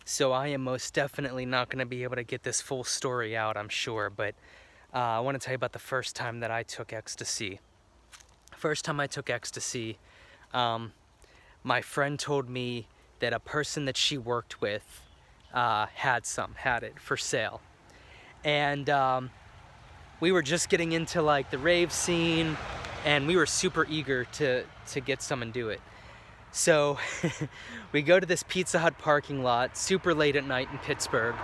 So I am most definitely not going to be able to get this full story out, I'm sure, but I want to tell you about the first time that I took ecstasy. First time I took ecstasy, my friend told me that a person that she worked with had it for sale. And we were just getting into like the rave scene, and we were super eager to get some and do it. So we go to this Pizza Hut parking lot super late at night in Pittsburgh,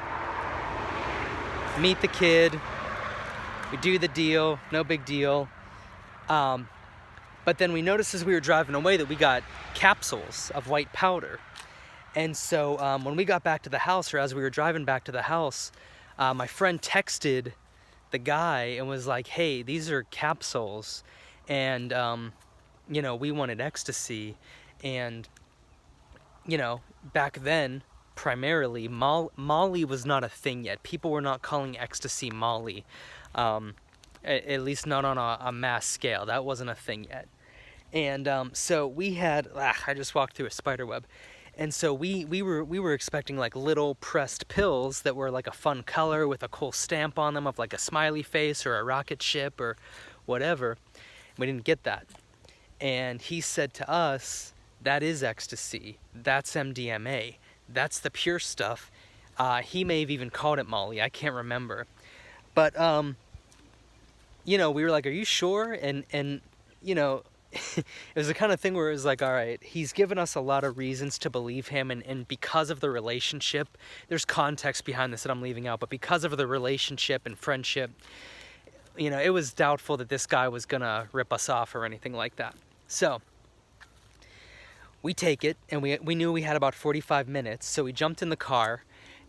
meet the kid, we do the deal, no big deal. But then we noticed as we were driving away that we got capsules of white powder. And so when we got back to the house, or as we were driving back to the house, my friend texted the guy and was like, hey, these are capsules, and we wanted ecstasy. And back then, primarily, Molly was not a thing yet. People were not calling ecstasy Molly, at least not on a mass scale. That wasn't a thing yet. And so we had, I just walked through a spider web. And so we were expecting like little pressed pills that were like a fun color with a cool stamp on them of like a smiley face or a rocket ship or whatever. We didn't get that. And he said to us, that is ecstasy. That's MDMA. That's the pure stuff. He may have even called it Molly. I can't remember. But, we were like, are you sure? And it was the kind of thing where it was like, all right, he's given us a lot of reasons to believe him. And because of the relationship, there's context behind this that I'm leaving out. But because of the relationship and friendship, it was doubtful that this guy was going to rip us off or anything like that. So we take it, and we knew we had about 45 minutes, so we jumped in the car,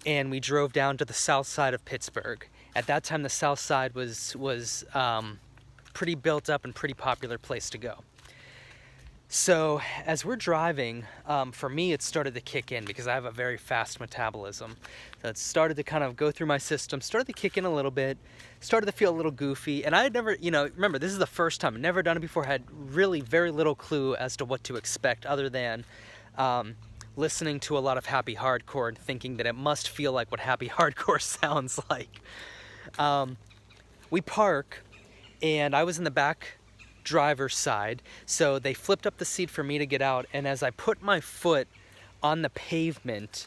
and we drove down to the south side of Pittsburgh. At that time, the south side was pretty built up and pretty popular place to go. So as we're driving, for me, it started to kick in because I have a very fast metabolism. So it started to kind of go through my system, started to kick in a little bit, started to feel a little goofy. And I had never, remember, this is the first time, I'd never done it before, had really very little clue as to what to expect other than listening to a lot of happy hardcore and thinking that it must feel like what happy hardcore sounds like. We park, and I was in the back driver's side, so they flipped up the seat for me to get out, and as I put my foot on the pavement,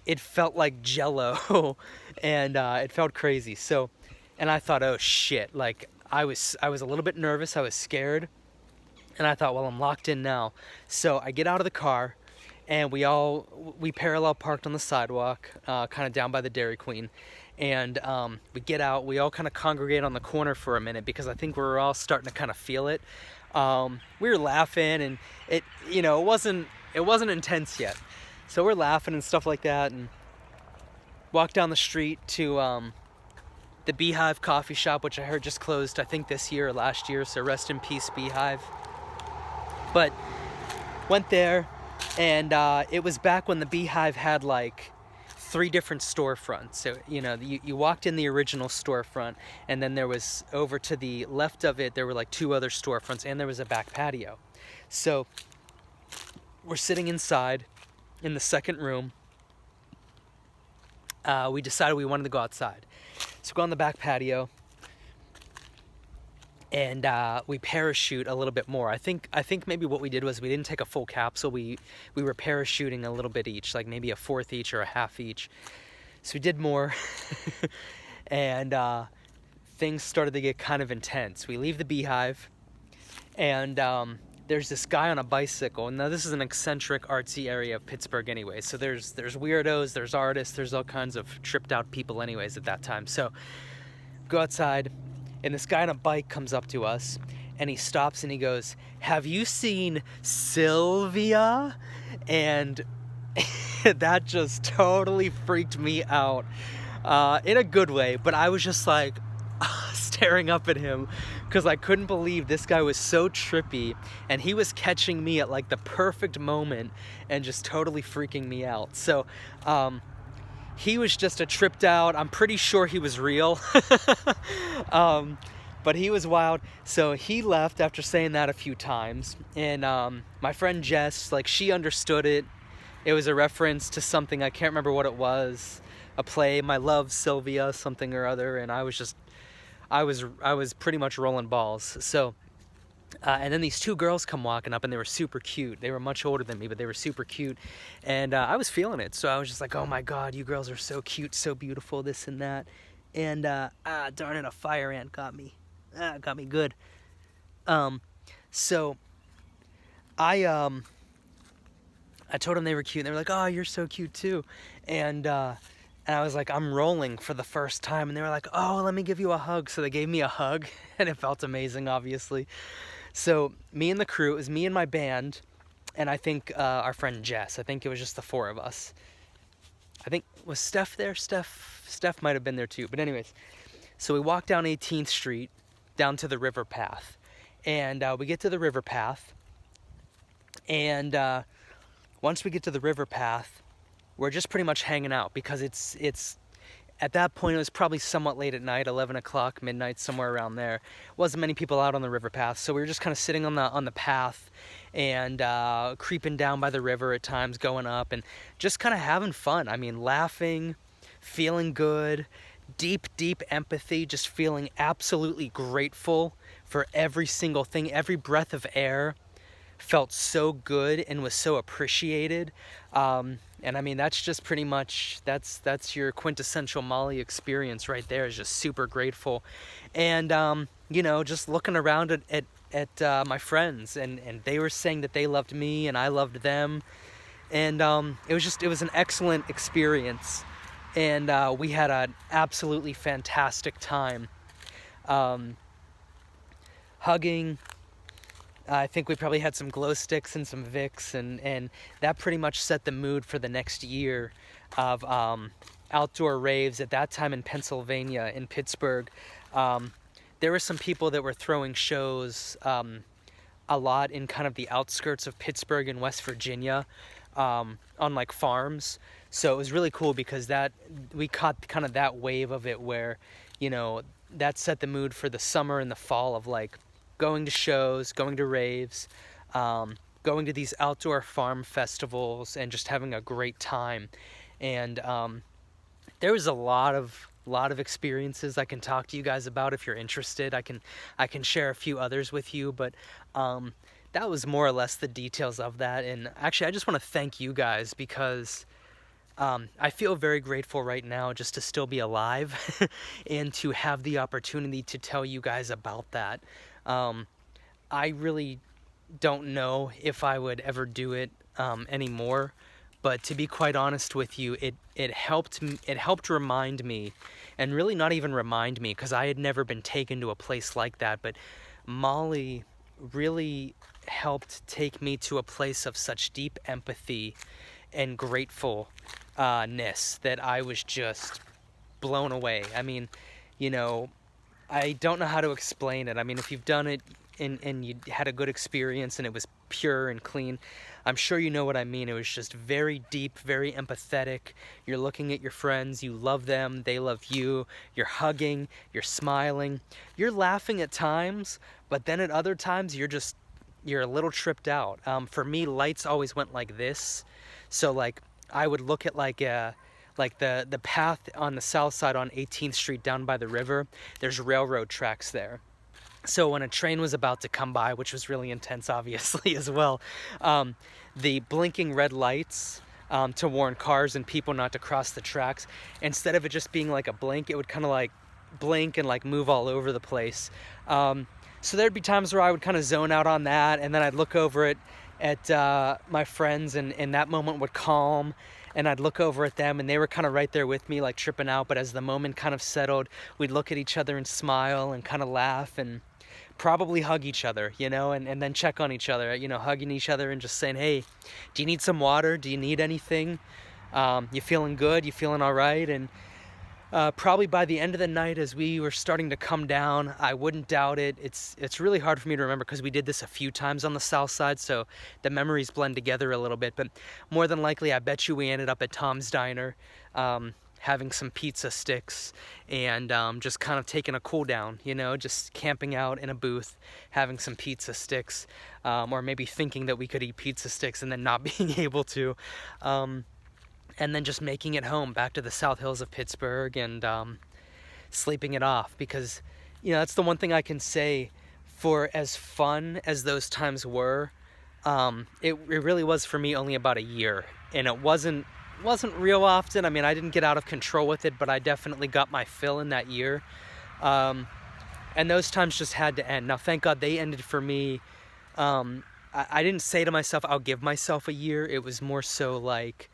it felt like jello, and it felt crazy. So, and I thought, oh shit, like I was a little bit nervous, I was scared, and I thought, well, I'm locked in now. So I get out of the car, and we parallel parked on the sidewalk, kind of down by the Dairy Queen. And we get out, we all kind of congregate on the corner for a minute because I think we were all starting to kind of feel it. We were laughing, and it wasn't intense yet. So we're laughing and stuff like that, and walk down the street to the Beehive coffee shop, which I heard just closed, I think this year or last year, so rest in peace, Beehive. But went there, and it was back when the Beehive had like 3 different storefronts. So, you walked in the original storefront, and then there was, over to the left of it, there were like 2 other storefronts, and there was a back patio. So we're sitting inside in the second room. We decided we wanted to go outside. So we go on the back patio, and we parachute a little bit more. I think maybe what we did was we didn't take a full capsule. We were parachuting a little bit each, like maybe a fourth each or a half each. So we did more, and things started to get kind of intense. We leave the Beehive, and there's this guy on a bicycle. Now this is an eccentric, artsy area of Pittsburgh anyway. So there's weirdos, there's artists, there's all kinds of tripped out people anyways at that time. So go outside, and this guy on a bike comes up to us, and he stops and he goes, "Have you seen Sylvia?" And that just totally freaked me out, in a good way. But I was just like staring up at him because I couldn't believe this guy was so trippy, and he was catching me at like the perfect moment and just totally freaking me out. So he was just a tripped out. I'm pretty sure he was real. But he was wild. So he left after saying that a few times. And my friend Jess, like, she understood it. It was a reference to something, I can't remember what it was, a play, My Love, Sylvia, something or other, and I was pretty much rolling balls. So, and then these two girls come walking up, and they were super cute. They were much older than me, but they were super cute, and I was feeling it. So I was just like, oh my God, you girls are so cute, so beautiful, this and that. And darn it, a fire ant got me. Got me good. So I told them they were cute, and they were like, oh, you're so cute too. And I was like, I'm rolling for the first time. And they were like, oh, let me give you a hug. So they gave me a hug, and it felt amazing, obviously. So me and the crew, it was me and my band, and I think our friend Jess. I think it was just the four of us. I think, was Steph there? Steph might have been there too. But anyways, so we walked down 18th Street, down to the river path. And we get to the river path. And once we get to the river path, we're just pretty much hanging out, because it's at that point it was probably somewhat late at night, 11 o'clock, midnight, somewhere around there. Wasn't many people out on the river path, so we were just kind of sitting on the path and creeping down by the river at times, going up and just kind of having fun. I mean, laughing, feeling good, deep empathy, just feeling absolutely grateful for every single thing. Every breath of air felt so good and was so appreciated. And I mean, that's just pretty much, that's your quintessential Molly experience right there, is just super grateful. And, you know, just looking around at my friends, and they were saying that they loved me and I loved them. And it was an excellent experience. And we had an absolutely fantastic time. Hugging. I think we probably had some glow sticks and some Vicks, and that pretty much set the mood for the next year of outdoor raves. At that time in Pennsylvania, in Pittsburgh, there were some people that were throwing shows a lot in kind of the outskirts of Pittsburgh and West Virginia, on like farms. So it was really cool, because that we caught kind of that wave of it, where, you know, that set the mood for the summer and the fall of like going to shows, going to raves, going to these outdoor farm festivals, and just having a great time. And there was a lot of experiences I can talk to you guys about if you're interested. I can share a few others with you, but that was more or less the details of that. And actually, I just want to thank you guys, because I feel very grateful right now just to still be alive and to have the opportunity to tell you guys about that. I really don't know if I would ever do it anymore, but to be quite honest with you, it helped remind me, and really not even remind me, because I had never been taken to a place like that, but Molly really helped take me to a place of such deep empathy and gratefulness that I was just blown away. I mean, you know, I don't know how to explain it. I mean, if you've done it and you had a good experience and it was pure and clean, I'm sure you know what I mean. It was just very deep, very empathetic. You're looking at your friends, you love them, they love you, you're hugging, you're smiling, you're laughing at times, but then at other times you're a little tripped out. For me, lights always went like this. So like I would look at like the path on the south side on 18th Street down by the river. There's railroad tracks there. So when a train was about to come by, which was really intense, obviously, as well, the blinking red lights to warn cars and people not to cross the tracks, instead of it just being like a blink, it would kind of like blink and like move all over the place. So there'd be times where I would kind of zone out on that, and then I'd look over at my friends, and that moment would calm, and I'd look over at them, and they were kind of right there with me, like tripping out. But as the moment kind of settled, we'd look at each other and smile and kind of laugh and probably hug each other, you know, and then check on each other, you know, hugging each other and just saying, hey, do you need some water? Do you need anything? You feeling good? You feeling all right? And probably by the end of the night, as we were starting to come down, I wouldn't doubt it. It's really hard for me to remember, because we did this a few times on the south side, so the memories blend together a little bit. But more than likely, I bet you we ended up at Tom's Diner, having some pizza sticks, and just kind of taking a cool down, you know, just camping out in a booth, having some pizza sticks, or maybe thinking that we could eat pizza sticks and then not being able to, and then just making it home back to the South Hills of Pittsburgh and sleeping it off. Because, you know, that's the one thing I can say, for as fun as those times were, it really was for me only about a year, and it wasn't real often. I mean, I didn't get out of control with it, but I definitely got my fill in that year, and those times just had to end. Now, thank God they ended for me. I didn't say to myself, I'll give myself a year. It was more so like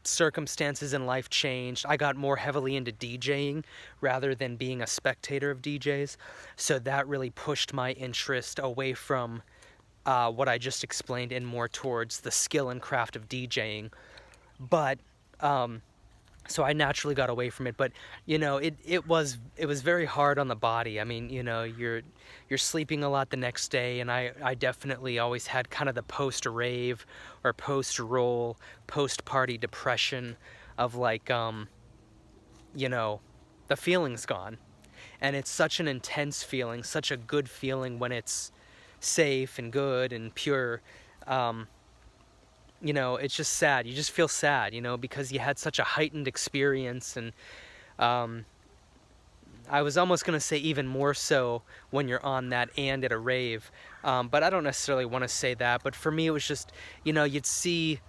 circumstances in life changed. I got more heavily into DJing rather than being a spectator of DJs, so that really pushed my interest away from what I just explained and more towards the skill and craft of DJing. But so I naturally got away from it. But you know, it was very hard on the body. I mean, you know, you're sleeping a lot the next day, and I definitely always had kind of the post rave or post roll, post party depression of like you know, the feeling's gone. And it's such an intense feeling, such a good feeling when it's safe and good and pure. You know, it's just sad. You just feel sad, you know, because you had such a heightened experience. And I was almost going to say even more so when you're on that and at a rave. But I don't necessarily want to say that. But for me, it was just, you know, you'd see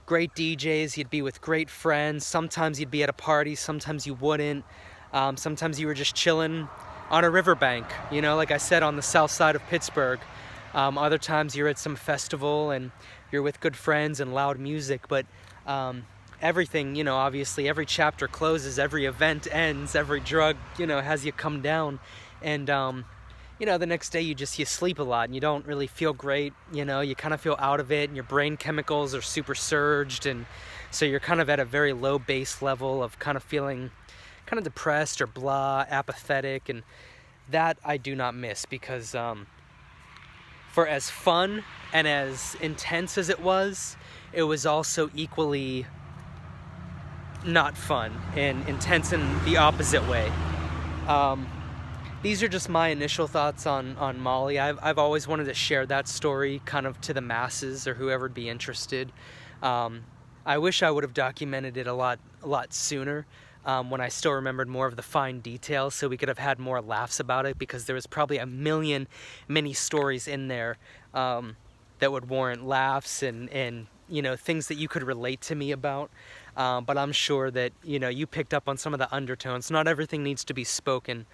great DJs, you'd be with great friends. Sometimes you'd be at a party, sometimes you wouldn't. Sometimes you were just chilling on a riverbank, you know, like I said, on the south side of Pittsburgh. Other times you're at some festival and you're with good friends and loud music. But everything, you know, obviously every chapter closes, every event ends, every drug, you know, has you come down. And you know, the next day you sleep a lot and you don't really feel great. You know, you kind of feel out of it and your brain chemicals are super surged, and so you're kind of at a very low base level of kind of feeling kind of depressed or blah, apathetic. And that I do not miss, because for as fun and as intense as it was also equally not fun and intense in the opposite way. These are just my initial thoughts on Molly. I've always wanted to share that story kind of to the masses or whoever would be interested. I wish I would have documented it a lot sooner, when I still remembered more of the fine details, so we could have had more laughs about it, because there was probably a million mini stories in there that would warrant laughs and you know, things that you could relate to me about. But I'm sure that, you know, you picked up on some of the undertones. Not everything needs to be spoken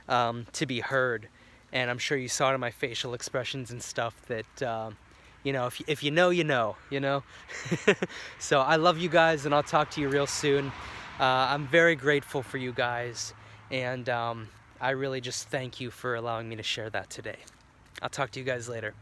to be heard, and I'm sure you saw it in my facial expressions and stuff that you know, if you know, you know, you know. So I love you guys, and I'll talk to you real soon. I'm very grateful for you guys, and I really just thank you for allowing me to share that today. I'll talk to you guys later.